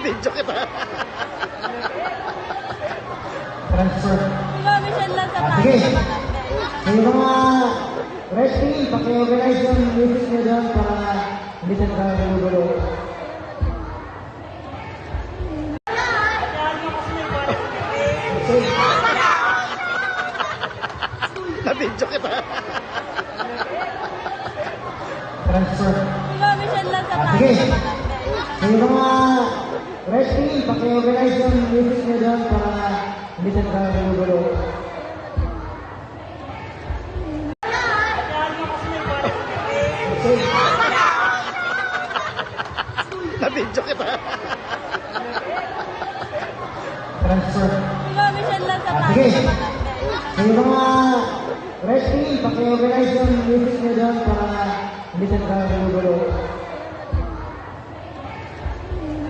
Na-video kita. Transfer. Mission lang sa tayo. Sige. Sa mga red team, paki-organize yung music nyo doon para hindi na tayo nagugulo. Na-video kita. Transfer. Mission lang sa tayo. Sige. Sa mga red team, paki-organize yung music nyo doon para hindi na tayo nagugulo. Na-video kita. Transfer. Mission lang sa tayo. Sige. Sa mga red team, paki-organize yung music nyo doon para hindi na tayo nagugulo.